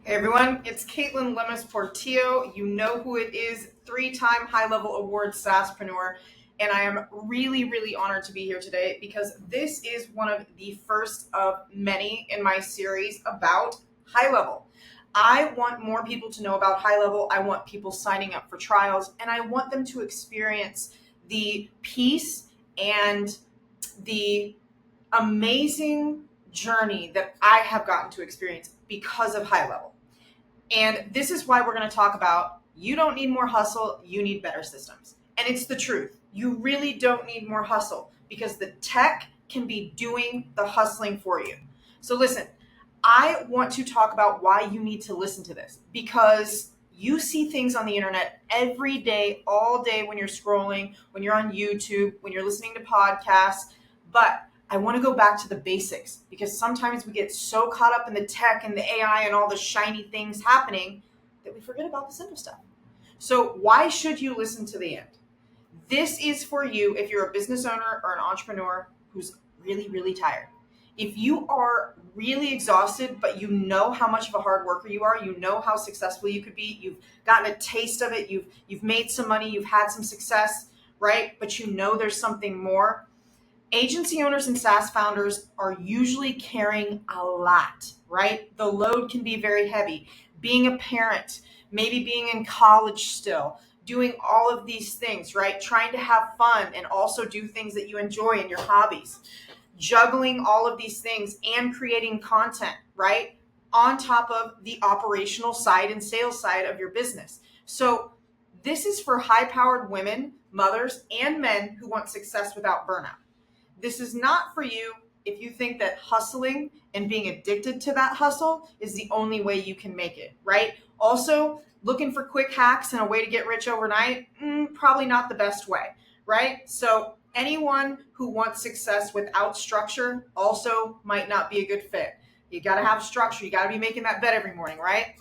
Hey everyone, it's Caitlin Lemus Portillo. You know who it is, three-time HighLevel Award SaaSpreneur. And I am really, really honored to be here today because this is one of the first of many in my series about HighLevel. I want more people to know about HighLevel. I want people signing up for trials, and I want them to experience the peace and the amazing journey that I have gotten to experience because of HighLevel. And this is why we're going to talk about you don't need more hustle, you need better systems. And it's the truth. You really don't need more hustle because the tech can be doing the hustling for you. So listen, I want to talk about why you need to listen to this because you see things on the internet every day, all day when you're scrolling, when you're on YouTube, when you're listening to podcasts. But I want to go back to the basics because sometimes we get so caught up in the tech and the AI and all the shiny things happening that we forget about the simple stuff. So why should you listen to the end? This is for you if you're a business owner or an entrepreneur who's really, really tired. If you are really exhausted, but you know how much of a hard worker you are, you know how successful you could be, you've gotten a taste of it, you've made some money, you've had some success, right? But you know there's something more. Agency owners and SaaS founders are usually carrying a lot, right? The load can be very heavy. Being a parent, maybe being in college still, doing all of these things, right? Trying to have fun and also do things that you enjoy in your hobbies. Juggling all of these things and creating content, right? On top of the operational side and sales side of your business. So this is for high-powered women, mothers, and men who want success without burnout. This is not for you if you think that hustling and being addicted to that hustle is the only way you can make it, right? Also, looking for quick hacks and a way to get rich overnight, probably not the best way, right? So anyone who wants success without structure also might not be a good fit. You got to have structure. You got to be making that bed every morning, right?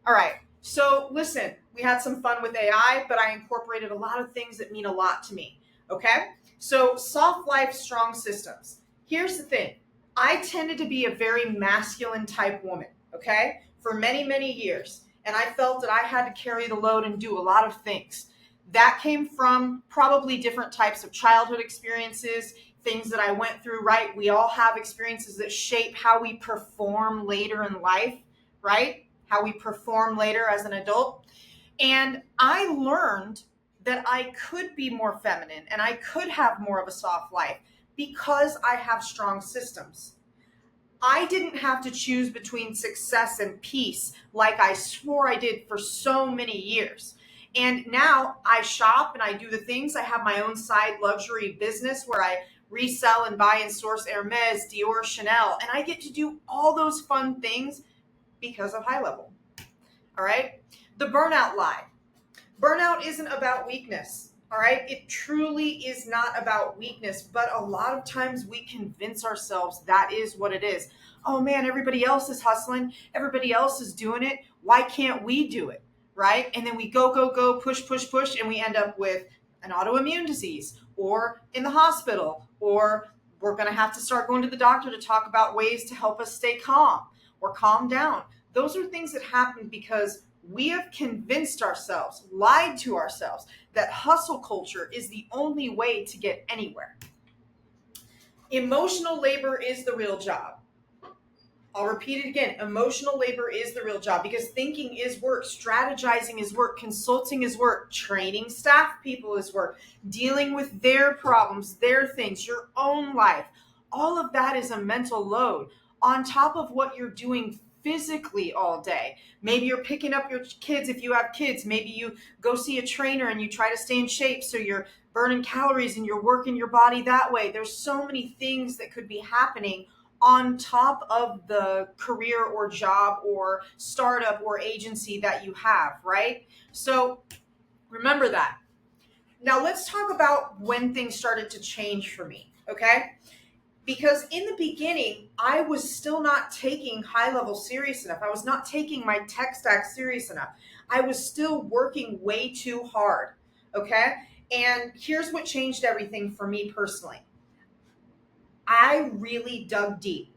All right. So listen, we had some fun with AI, but I incorporated a lot of things that mean a lot to me. Okay. So soft life, strong systems. Here's the thing. I tended to be a very masculine type woman. Okay. For many, many years. And I felt that I had to carry the load and do a lot of things. That came from probably different types of childhood experiences, things that I went through, right? We all have experiences that shape how we perform later in life, right? How we perform later as an adult. And I learned that I could be more feminine and I could have more of a soft life because I have strong systems. I didn't have to choose between success and peace like I swore I did for so many years. And now I shop and I do the things. I have my own side luxury business where I resell and buy and source Hermes, Dior, Chanel, and I get to do all those fun things because of HighLevel. All right. The burnout lie. Burnout isn't about weakness. All right. It truly is not about weakness, but a lot of times we convince ourselves that is what it is. Oh man, everybody else is hustling. Everybody else is doing it. Why can't we do it? Right. And then we go, go, go, push, push, push. And we end up with an autoimmune disease or in the hospital, or we're going to have to start going to the doctor to talk about ways to help us stay calm or calm down. Those are things that happen because we have convinced ourselves, lied to ourselves, that hustle culture is the only way to get anywhere. Emotional labor is the real job. I'll repeat it again. Emotional labor is the real job because thinking is work, strategizing is work, consulting is work, training staff people is work, dealing with their problems, their things, your own life. All of that is a mental load on top of what you're doing physically all day. Maybe you're picking up your kids if you have kids. Maybe you go see a trainer and you try to stay in shape so you're burning calories and you're working your body that way. There's so many things that could be happening on top of the career or job or startup or agency that you have, right? So remember that. Now let's talk about when things started to change for me, okay? Because in the beginning, I was still not taking HighLevel serious enough. I was not taking my tech stack serious enough. I was still working way too hard, okay? And here's what changed everything for me personally. I really dug deep.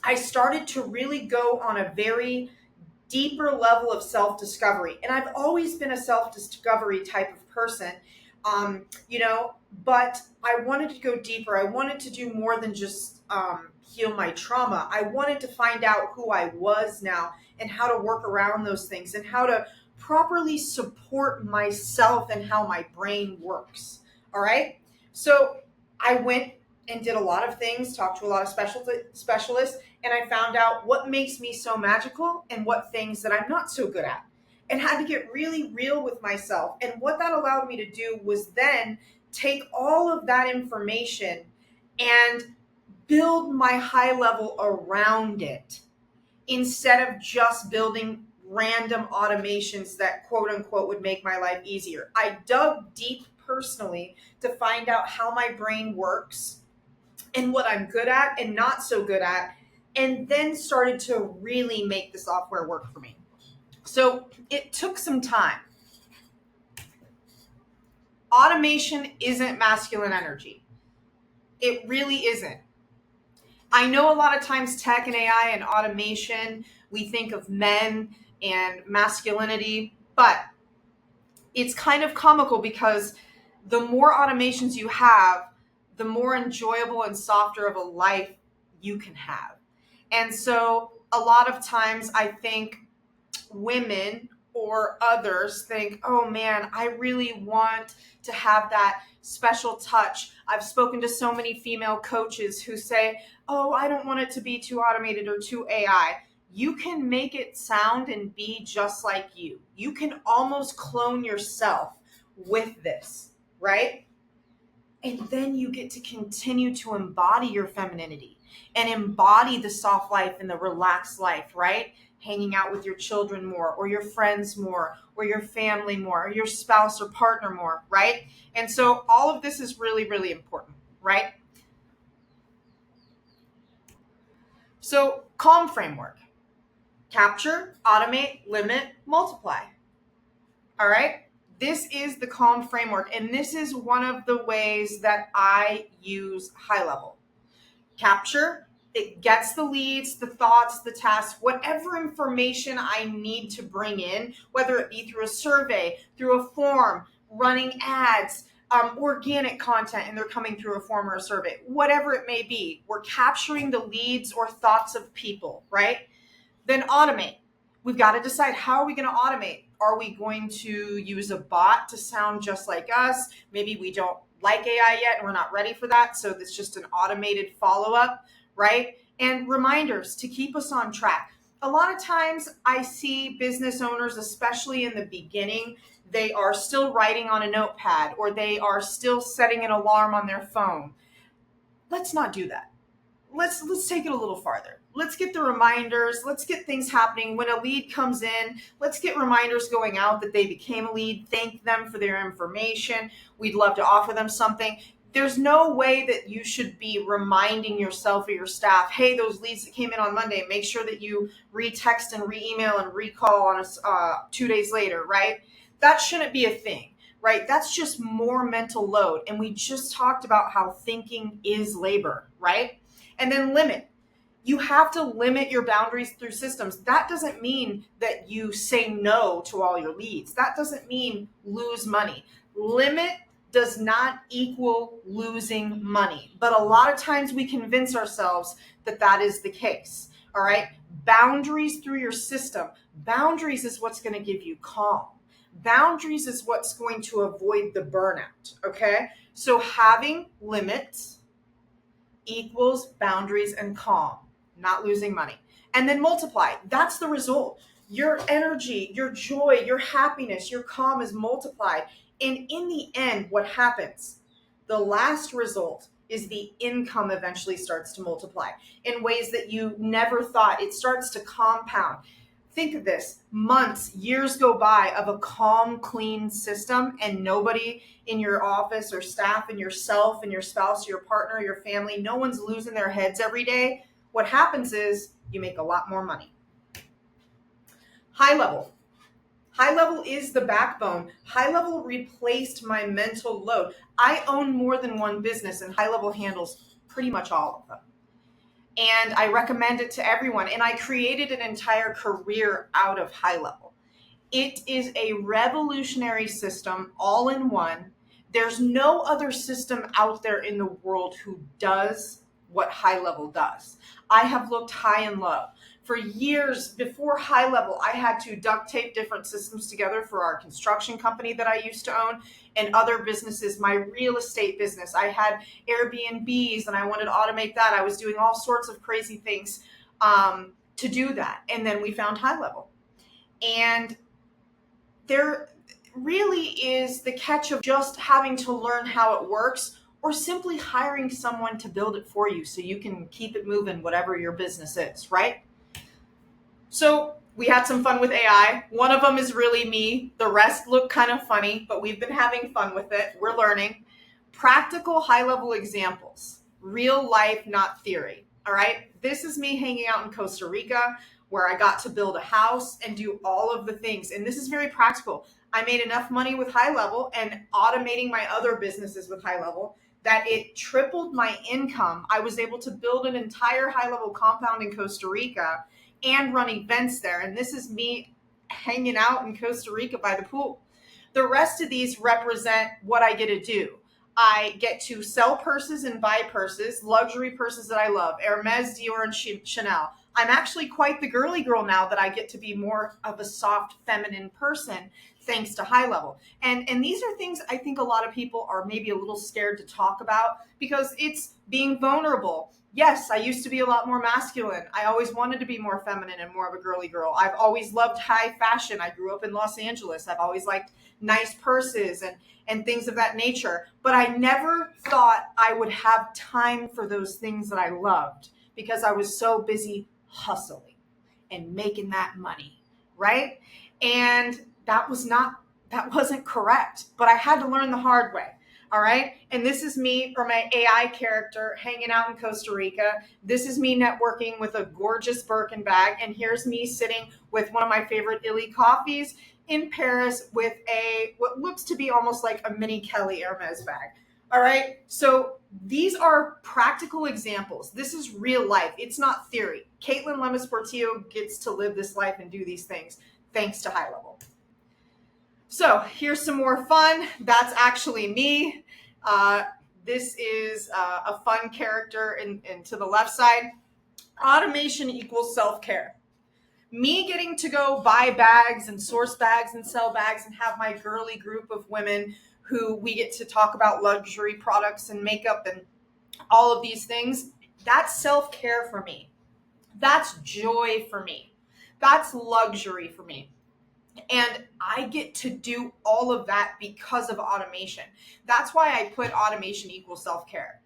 I started to really go on a very deeper level of self-discovery. And I've always been a self-discovery type of person, you know, but I wanted to go deeper. I wanted to do more than just heal my trauma. I wanted to find out who I was now and how to work around those things and how to properly support myself and how my brain works. All right. So I went and did a lot of things, talked to a lot of specialists, and I found out what makes me so magical and what things that I'm not so good at. And had to get really real with myself. And what that allowed me to do was then take all of that information and build my high level around it instead of just building random automations that quote unquote would make my life easier. I dug deep personally to find out how my brain works and what I'm good at and not so good at, and then started to really make the software work for me. So it took some time. Automation isn't masculine energy. It really isn't. I know a lot of times tech and AI and automation, we think of men and masculinity, but it's kind of comical because the more automations you have, the more enjoyable and softer of a life you can have. And so a lot of times I think women or others think, oh man, I really want to have that special touch. I've spoken to so many female coaches who say, oh, I don't want it to be too automated or too AI. You can make it sound and be just like you. You can almost clone yourself with this, right? And then you get to continue to embody your femininity and embody the soft life and the relaxed life, right? Hanging out with your children more, or your friends more, or your family more, or your spouse or partner more, right? And so all of this is really, really important, right? So calm framework: capture, automate, limit, multiply. All right. This is the calm framework. And this is one of the ways that I use HighLevel. Capture, it gets the leads, the thoughts, the tasks, whatever information I need to bring in, whether it be through a survey, through a form, running ads, organic content, and they're coming through a form or a survey, whatever it may be. We're capturing the leads or thoughts of people, right? Then automate. We've got to decide, how are we going to automate? Are we going to use a bot to sound just like us? Maybe we don't like AI yet and we're not ready for that. So it's just an automated follow-up, right? And reminders to keep us on track. A lot of times I see business owners, especially in the beginning, they are still writing on a notepad or they are still setting an alarm on their phone. Let's not do that. Let's take it a little farther. Let's get the reminders. Let's get things happening. When a lead comes in, let's get reminders going out that they became a lead. Thank them for their information. We'd love to offer them something. There's no way that you should be reminding yourself or your staff, hey, those leads that came in on Monday, make sure that you re-text and re-email and recall on us 2 days later, right? That shouldn't be a thing, right? That's just more mental load. And we just talked about how thinking is labor, right? And then limit. You have to limit your boundaries through systems. That doesn't mean that you say no to all your leads. That doesn't mean lose money. Limit does not equal losing money. But a lot of times we convince ourselves that that is the case. All right. Boundaries through your system. Boundaries is what's going to give you calm. Boundaries is what's going to avoid the burnout. Okay. So having limits equals boundaries and calm, not losing money. And then multiply. That's the result. Your energy, your joy, your happiness, your calm is multiplied. And in the end, what happens? The last result is the income eventually starts to multiply in ways that you never thought. It starts to compound. Think of this: months, years go by of a calm, clean system, and nobody in your office or staff and yourself and your spouse, your partner, your family, no one's losing their heads every day. What happens is you make a lot more money. HighLevel. HighLevel is the backbone. HighLevel replaced my mental load. I own more than one business, and HighLevel handles pretty much all of them. and I recommend it to everyone. And I created an entire career out of HighLevel. It is a revolutionary system, all in one. There's no other system out there in the world who does what HighLevel does. I have looked high and low. For years before HighLevel, I had to duct tape different systems together for our construction company that I used to own and other businesses, my real estate business. I had Airbnbs and I wanted to automate that. I was doing all sorts of crazy things to do that. And then we found HighLevel. And there really is the catch of just having to learn how it works or simply hiring someone to build it for you so you can keep it moving, whatever your business is, right? So we had some fun with AI. One of them is really me. The rest look kind of funny, but we've been having fun with it. We're learning. Practical high-level examples. Real life, not theory. All right? This is me hanging out in Costa Rica where I got to build a house and do all of the things. And this is very practical. I made enough money with HighLevel and automating my other businesses with HighLevel that it tripled my income. I was able to build an entire HighLevel compound in Costa Rica and run events there. And this is me hanging out in Costa Rica by the pool. The rest of these represent what I get to do. I get to sell purses and buy purses, luxury purses that I love, Hermes, Dior, and Chanel. I'm actually quite the girly girl now that I get to be more of a soft, feminine person thanks to HighLevel. And these are things I think a lot of people are maybe a little scared to talk about because it's being vulnerable. Yes, I used to be a lot more masculine. I always wanted to be more feminine and more of a girly girl. I've always loved high fashion. I grew up in Los Angeles. I've always liked nice purses and things of that nature. But I never thought I would have time for those things that I loved because I was so busy hustling and making that money, right? And that wasn't correct, but I had to learn the hard way. All right. And this is me or my AI character hanging out in Costa Rica. This is me networking with a gorgeous Birkin bag. And here's me sitting with one of my favorite Illy coffees in Paris with what looks to be almost like a mini Kelly Hermes bag. All right. So these are practical examples. This is real life. It's not theory. Caitlin Lemus-Portillo gets to live this life and do these things thanks to HighLevel. So here's some more fun. That's actually me. This is a fun character and to the left side. Automation equals self-care. Me getting to go buy bags and source bags and sell bags and have my girly group of women who we get to talk about luxury products and makeup and all of these things. That's self-care for me. That's joy for me. That's luxury for me. And I get to do all of that because of automation. That's why I put automation equals self-care.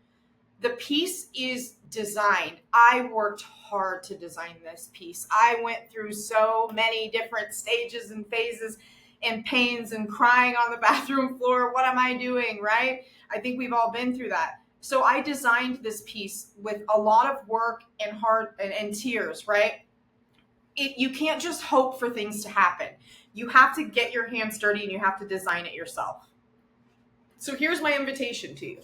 The piece is designed. I worked hard to design this piece. I went through so many different stages and phases and pains and crying on the bathroom floor. What am I doing, right? I think we've all been through that. So I designed this piece with a lot of work and heart and tears, right? You can't just hope for things to happen. You have to get your hands dirty and you have to design it yourself. So here's my invitation to you.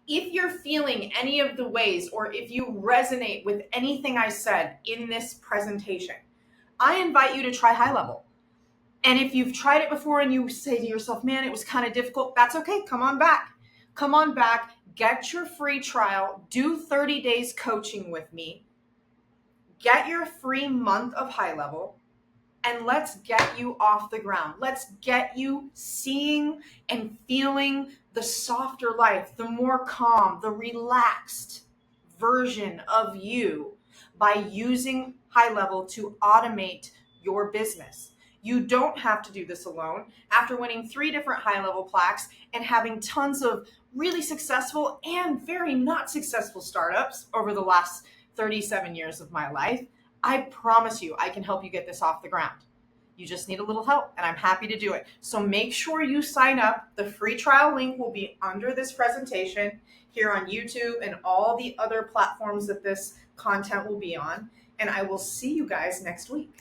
If you're feeling any of the ways or if you resonate with anything I said in this presentation, I invite you to try HighLevel. And if you've tried it before and you say to yourself, man, it was kind of difficult, that's okay. Come on back. Come on back. Get your free trial. Do 30 days coaching with me. Get your free month of HighLevel and let's get you off the ground. Let's get you seeing and feeling the softer life, the more calm, the relaxed version of you by using HighLevel to automate your business. You don't have to do this alone. After winning 3 different HighLevel plaques and having tons of really successful and very not successful startups over the last 37 years of my life, I promise you I can help you get this off the ground. You just need a little help and I'm happy to do it. So make sure you sign up. The free trial link will be under this presentation here on YouTube and all the other platforms that this content will be on. And I will see you guys next week.